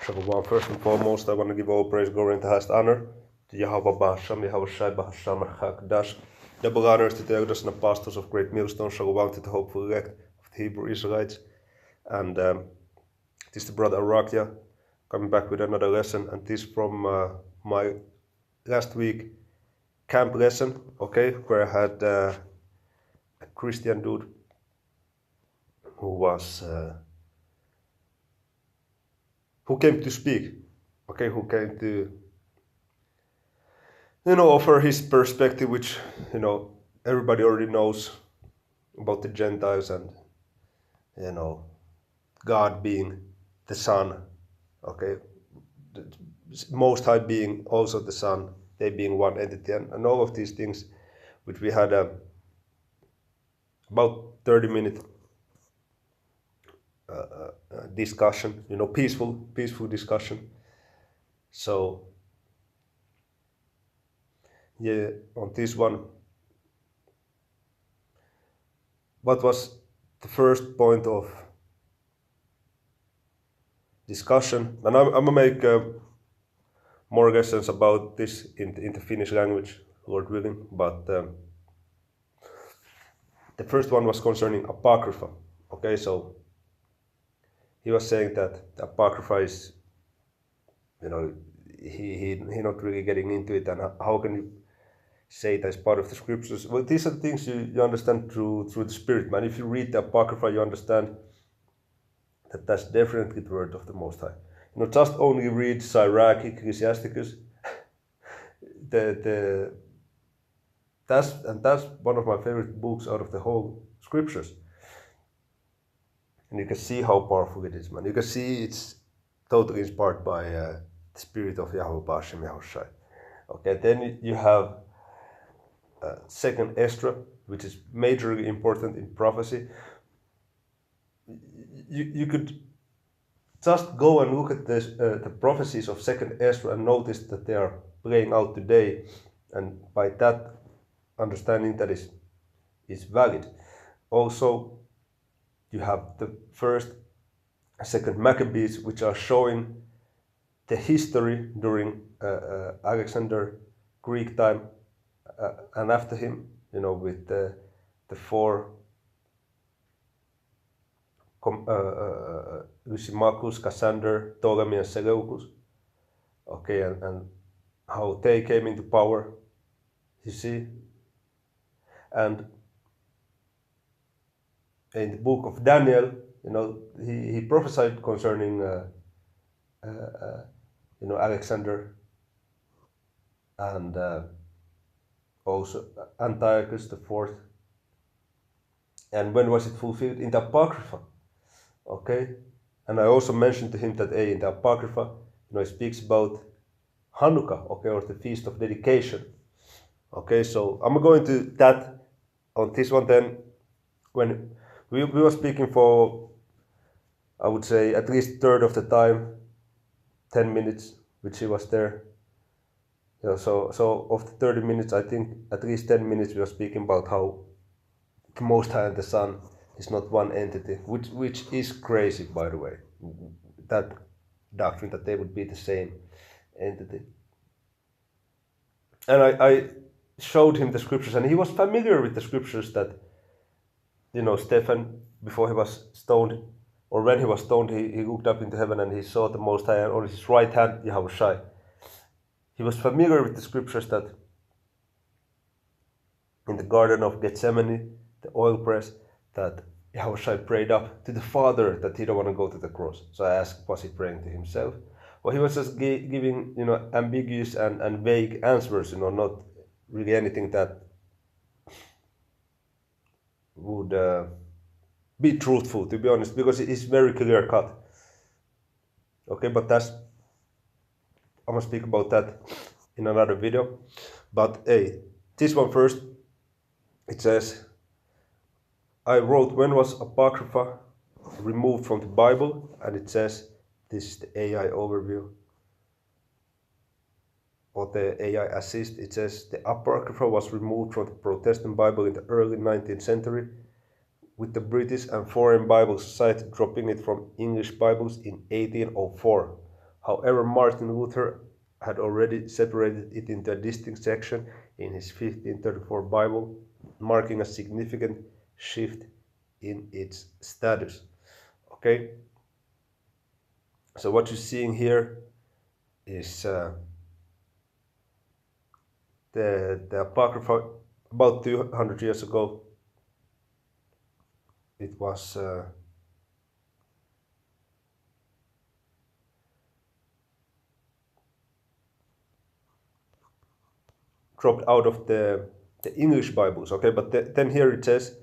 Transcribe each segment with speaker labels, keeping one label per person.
Speaker 1: Shalom. First and foremost, I want to give all praise, glory, and the highest honor to Yahweh Bahasham, Yahweh Shai Bahasham, Hakadosh, double honors to the elders and apostles of Great Millstone. Shalom to the hopeful elect of the Hebrew Israelites. And this is the brother Arakia coming back with another lesson, and this from my last week camp lesson, okay, where I had a Christian dude who was who came to speak, okay, who came to offer his perspective, which everybody already knows about the Gentiles and God being the Son, okay, the Most High being also the Son, they being one entity, and all of these things, which we had about 30-minute discussion, peaceful discussion. So yeah, on this one, what was the first point of discussion? And I'm gonna make more lessons about this in the Finnish language, Lord willing, but the first one was concerning Apocrypha. Okay, so he was saying that the Apocrypha is, he not really getting into it, and how can you say it as part of the scriptures? Well, these are the things you understand through the Spirit, man. If you read the Apocrypha, you understand that that's definitely the word of the Most High. Just only read Sirach, Ecclesiasticus. That's one of my favorite books out of the whole scriptures. And you can see how powerful it is, man. You can see it's totally inspired by the spirit of Yahweh Bashem, Yahweh Shai. Okay, then you have Second Ezra, which is majorly important in prophecy. You could just go and look at this, the prophecies of Second Ezra, and notice that they are playing out today, and by that understanding that is valid. Also, you have the first, second Maccabees, which are showing the history during Alexander Greek time and after him, with the four Lysimachus, Cassander, Ptolemy, and Seleucus. Okay, and how they came into power, you see. And in the book of Daniel, he prophesied concerning Alexander and also Antiochus the fourth. And when was it fulfilled? In the Apocrypha. Okay, and I also mentioned to him that in the Apocrypha, it speaks about Hanukkah, okay, or the Feast of Dedication. Okay, so I'm going to that on this one. Then when we were speaking for, I would say, at least third of the time, 10 minutes, which he was there. So of the 30 minutes, I think at least 10 minutes we were speaking about how the Most High and the Son is not one entity, which is crazy, by the way. That doctrine that they would be the same entity. And I showed him the scriptures, and he was familiar with the scriptures that, Stephen, before he was stoned, or when he was stoned, he looked up into heaven and he saw the Most High, and on his right hand, Yahweh Shai. He was familiar with the scriptures that in the Garden of Gethsemane, the oil press, that Yahweh Shai prayed up to the Father that he don't want to go to the cross. So I asked, was he praying to himself? Well, he was just giving, ambiguous and vague answers, not really anything that would be truthful, to be honest, because it is very clear cut. Okay, but I'm gonna speak about that in another video. But hey, this one first, it says, I wrote, when was Apocrypha removed from the Bible? And it says, this is the AI overview, or the AI assist. It says, the Apocrypha was removed from the Protestant Bible in the early 19th century, with the British and Foreign Bible Society dropping it from English Bibles in 1804. However, Martin Luther had already separated it into a distinct section in his 1534 Bible, marking a significant shift in its status. Okay, so what you're seeing here is the Apocrypha. About 200 years ago, it was dropped out of the English Bibles. Okay, but then here it says,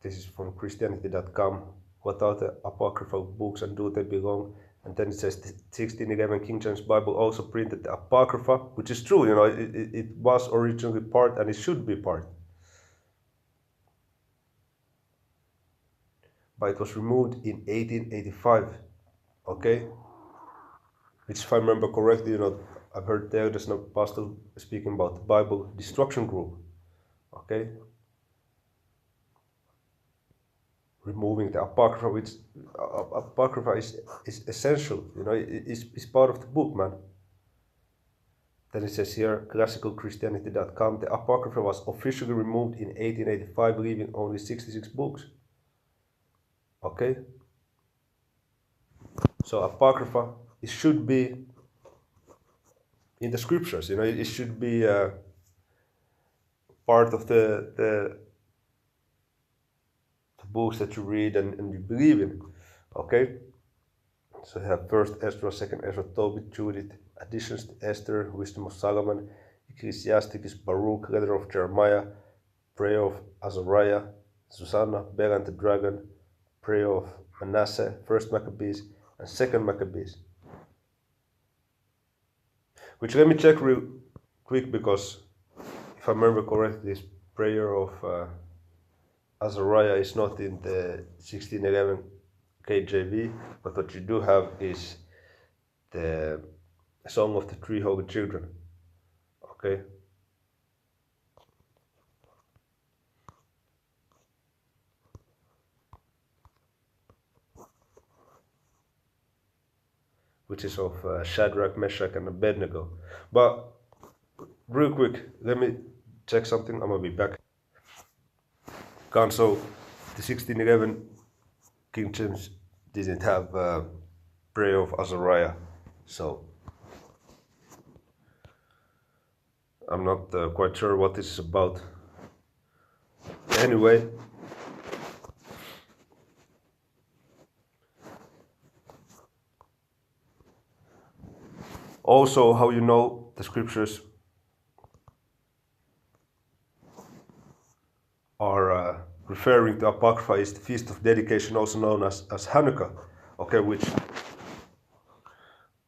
Speaker 1: this is from Christianity.com, what are the apocryphal books and do they belong? And then it says the 1611 King James Bible also printed the Apocrypha, which is true, you know, it was originally part and it should be part. But it was removed in 1885, okay? Which, if I remember correctly, you know, I've heard the elders and apostles speaking about the Bible destruction group, okay? Removing the Apocrypha, which Apocrypha is essential, you know, it's part of the book, man. Then it says here, classicalchristianity.com, the Apocrypha was officially removed in 1885, leaving only 66 books. Okay? So Apocrypha, it should be in the scriptures, you know, it should be part of the books that you read and you believe in. Okay? So you have 1st Ezra, 2nd Ezra, Tobit, Judith, additions to Esther, Wisdom of Solomon, Ecclesiasticus, Baruch, Letter of Jeremiah, Prayer of Azariah, Susanna, Bel and the Dragon, Prayer of Manasseh, 1st Maccabees, and 2nd Maccabees. Which let me check real quick, because if I remember correctly, this Prayer of Azariah is not in the 1611 KJV, but what you do have is the Song of the Three Holy Children. Okay? Which is of Shadrach, Meshach, and Abednego. But real quick, let me check something. I'm gonna be back. So the 1611 King James didn't have Prayer of Azariah, so I'm not quite sure what this is about. Anyway, also how you know the scriptures are referring to Apocrypha is the Feast of Dedication, also known as Hanukkah. Okay, which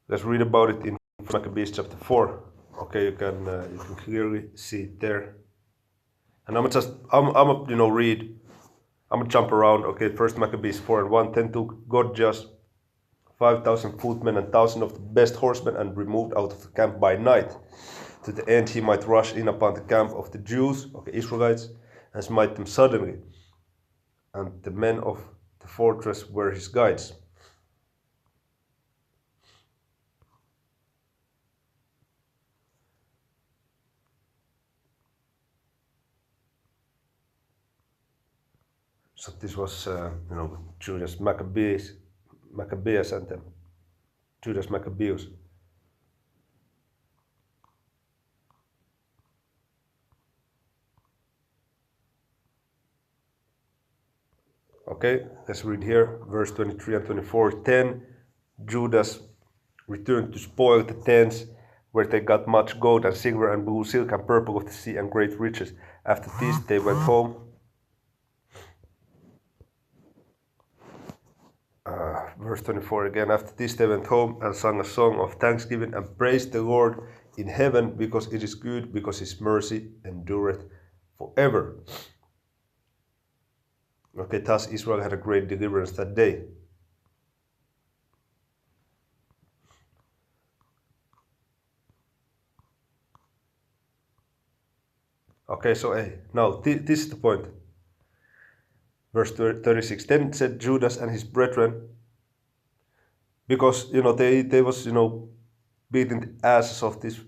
Speaker 1: let's read about it in Maccabees chapter 4. Okay, you can clearly see it there. And I'm gonna you know read. I'm gonna jump around. Okay, 1st Maccabees 4 and 1. Then took God just 5,000 footmen and 1,000 of the best horsemen and removed out of the camp by night, to the end he might rush in upon the camp of the Jews, okay, Israelites, and smite them suddenly. And the men of the fortress were his guides. So this was, you know, Judas Maccabeus and them. Judas Maccabeus. Okay, let's read here, verse 23 and 24. Then Judas returned to spoil the tents, where they got much gold and silver and blue silk and purple of the sea and great riches. After this they went home. Verse 24 again. After this they went home and sang a song of thanksgiving and praised the Lord in heaven, because it is good, because his mercy endureth forever. Okay, thus Israel had a great deliverance that day. Okay, so hey, now this is the point. Verse 36. Then said Judas and his brethren, because they was beating the asses of this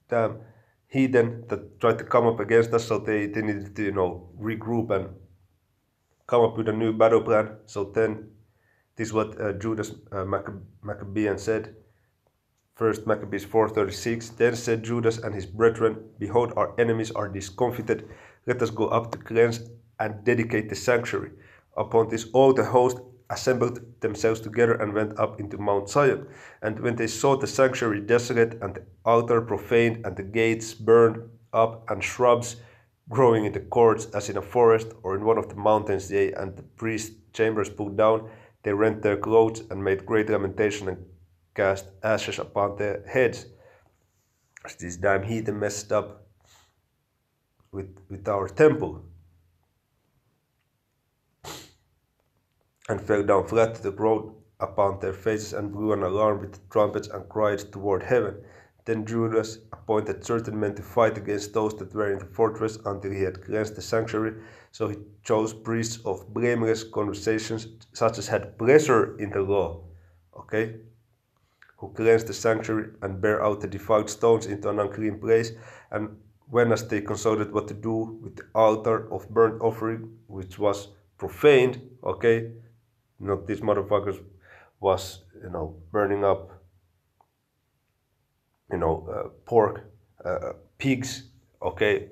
Speaker 1: damn heathen that tried to come up against us. So they needed to regroup and come up with a new battle plan. So then this is what Judas Maccabean said. First Maccabees 4:36. Then said Judas and his brethren, behold, our enemies are discomfited. Let us go up to cleanse and dedicate the sanctuary. Upon this all the host assembled themselves together and went up into Mount Zion. And when they saw the sanctuary desolate and the altar profaned and the gates burned up and shrubs growing in the courts as in a forest or in one of the mountains, yea, and the priest's chambers pulled down, they rent their clothes and made great lamentation and cast ashes upon their heads. This damn heathen messed up with our temple and fell down flat to the ground upon their faces and blew an alarm with the trumpets and cried toward heaven. Then Judas appointed certain men to fight against those that were in the fortress until he had cleansed the sanctuary. So he chose priests of blameless conversations, such as had pleasure in the law, okay, who cleansed the sanctuary and bare out the defiled stones into an unclean place. And when as they consulted what to do with the altar of burnt offering, which was profaned, okay, these motherfuckers was burning up pork, pigs, okay,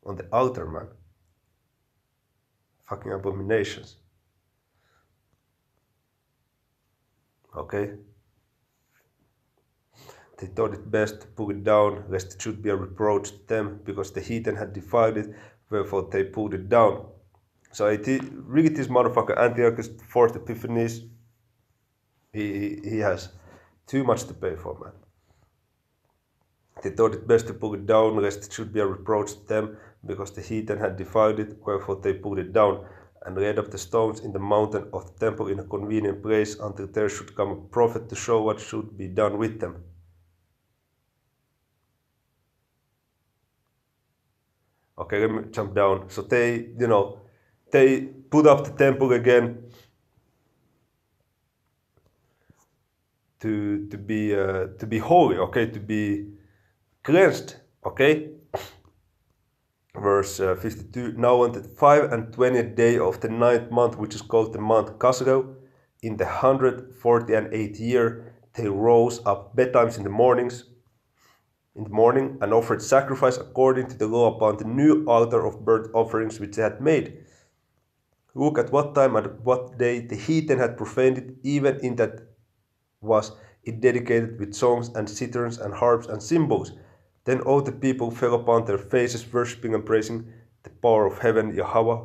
Speaker 1: on the altar, man. Fucking abominations. Okay. They thought it best to pull it down, lest it should be a reproach to them, because the heathen had defiled it, wherefore they pulled it down. So really this motherfucker Antiochus IV Epiphanes, he has too much to pay for, man. They thought it best to pull it down, lest it should be a reproach to them, because the heathen had defiled it, wherefore they pulled it down, and laid up the stones in the mountain of the temple in a convenient place, until there should come a prophet to show what should be done with them. Okay, let me jump down. So they put up the temple again to be holy, okay, to be cleansed, okay. Verse 52. Now on the 25th day of the 9th month, which is called the month Casero, in the 148th year, they rose up betimes in the morning and offered sacrifice according to the law upon the new altar of burnt offerings which they had made. Look at what time and what day the heathen had profaned it, even in that was it dedicated with songs and citherns and harps and cymbals. Then all the people fell upon their faces, worshipping and praising the power of heaven, Yahweh,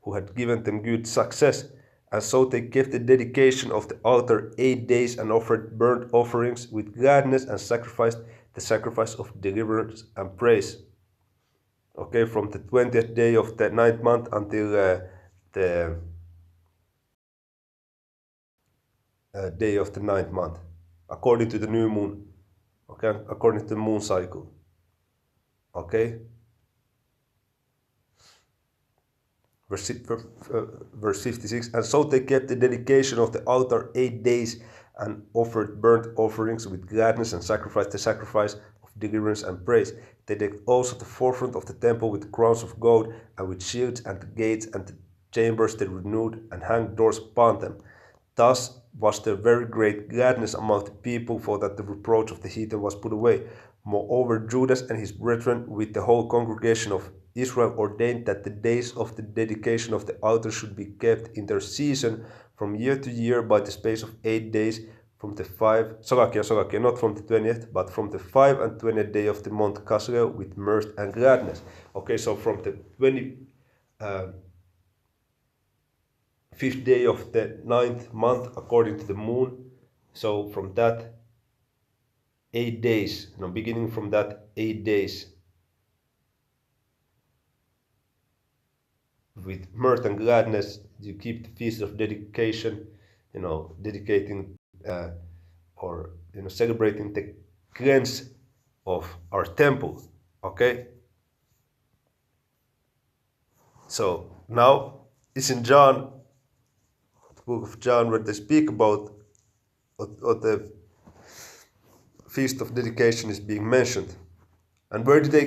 Speaker 1: who had given them good success. And so they kept the dedication of the altar 8 days and offered burnt offerings with gladness and sacrificed the sacrifice of deliverance and praise. Okay, from the 20th day of the 9th month until the day of the 9th month, according to the new moon, okay, according to the moon cycle, okay. Verse 56, and so they kept the dedication of the altar 8 days and offered burnt offerings with gladness and sacrificed the sacrifice of deliverance and praise. They decked also the forefront of the temple with crowns of gold and with shields, and the gates and the chambers they renewed and hanged doors upon them. Thus was there very great gladness among the people, for that the reproach of the heathen was put away. Moreover, Judas and his brethren with the whole congregation of Israel ordained that the days of the dedication of the altar should be kept in their season from year to year by the space of 8 days, from the 5, Salakia, not from the 20th, but from the 25th day of the month Casrel, with mirth and gladness. Okay, so from the 25th day of the 9th month according to the moon, so from that 8 days, beginning from that 8 days, with mirth and gladness, you keep the feast of dedication, dedicating or celebrating the cleanse of our temple. Okay, so now it's in John book of John, where they speak about what the feast of dedication is being mentioned. And where did they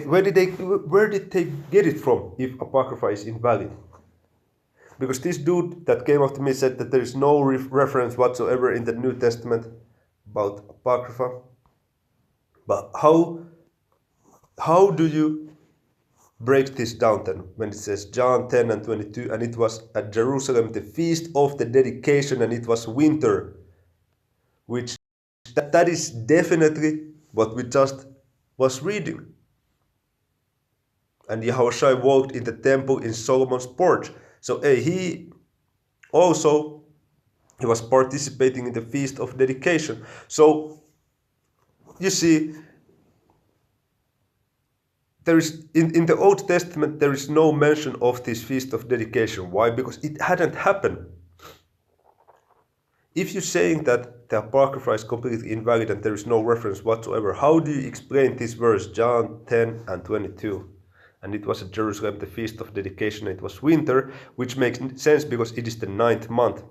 Speaker 1: get it from if Apocrypha is invalid? Because this dude that came up to me said that there is no reference whatsoever in the New Testament about Apocrypha. But how do you break this down then when it says John 10 and 22, and it was at Jerusalem the feast of the dedication, and it was winter, which that is definitely what we just was reading. And Yahushua walked in the temple in Solomon's porch. So he was participating in the feast of dedication. So you see, there is in the Old Testament there is no mention of this feast of dedication. Why? Because it hadn't happened. If you're saying that the Apocrypha is completely invalid and there is no reference whatsoever, how do you explain this verse, John 10 and 22? And it was at Jerusalem the feast of dedication, it was winter, which makes sense because it is the 9th month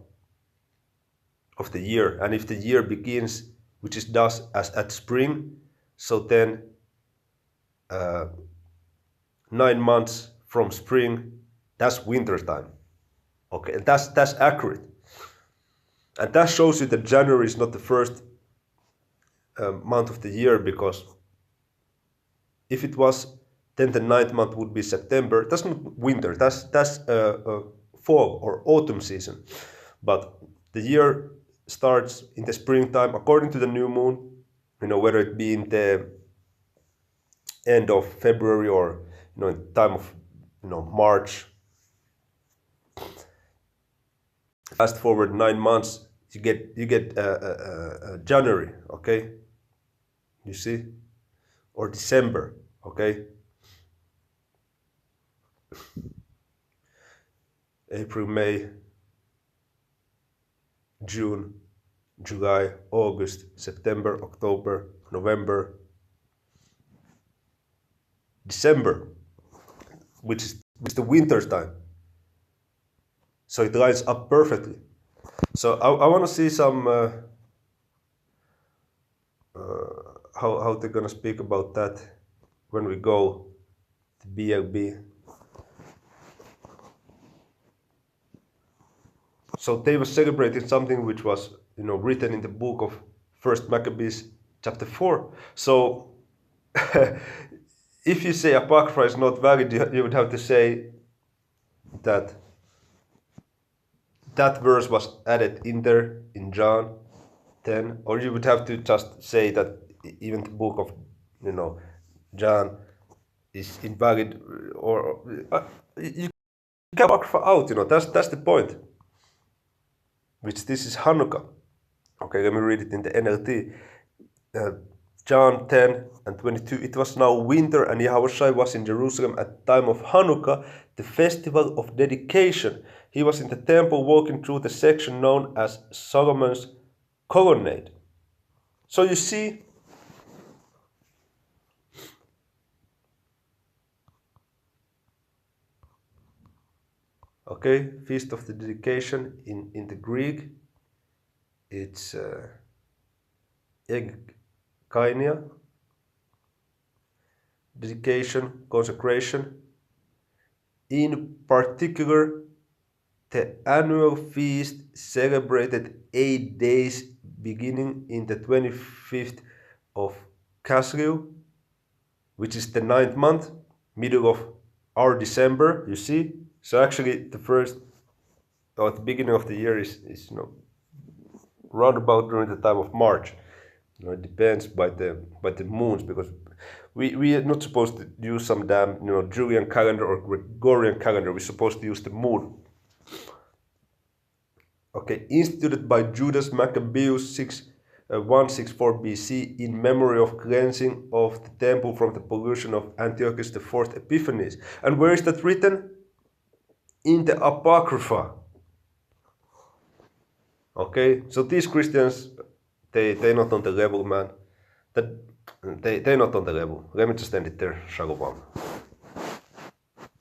Speaker 1: of the year. And if the year begins, which is thus as at spring, so then 9 months from spring, that's winter time. Okay, and that's accurate. And that shows you that January is not the first month of the year, because if it was, then the 9th month would be September. That's not winter, that's fall or autumn season. But the year starts in the springtime according to the new moon, whether it be in the end of February or in time of March. Fast forward 9 months, you get January, okay? You see, or December, okay? April, May, June, July, August, September, October, November, December, which is the winter time. So it lines up perfectly. So I want to see some how they're gonna speak about that when we go to BLB. So they were celebrating something which was written in the book of 1 Maccabees chapter 4. So if you say Apocrypha is not valid, you would have to say that verse was added in there in John 10, or you would have to just say that even the book of John is invalid, or you get Apocrypha out. That's the point. Which this is Hanukkah. Okay, let me read it in the NLT. John 10 and 22. It was now winter, and Yahushua was in Jerusalem at the time of Hanukkah, the festival of dedication. He was in the temple walking through the section known as Solomon's colonnade. So you see, okay, feast of the dedication in the Greek, it's Kainia, dedication, consecration. In particular, the annual feast celebrated 8 days beginning in the 25th of Caslew, which is the 9th month, middle of our December, you see. So actually the first, or the beginning of the year is round about during the time of March. It depends by the moons, because we are not supposed to use some damn Julian calendar or Gregorian calendar. We're supposed to use the moon. Okay, instituted by Judas Maccabeus 164 BC in memory of cleansing of the temple from the pollution of Antiochus IV Epiphanes. And where is that written? In the Apocrypha. Okay, so these Christians, they're not on the level, man. They're not on the level. Let me just end it there. Shalom.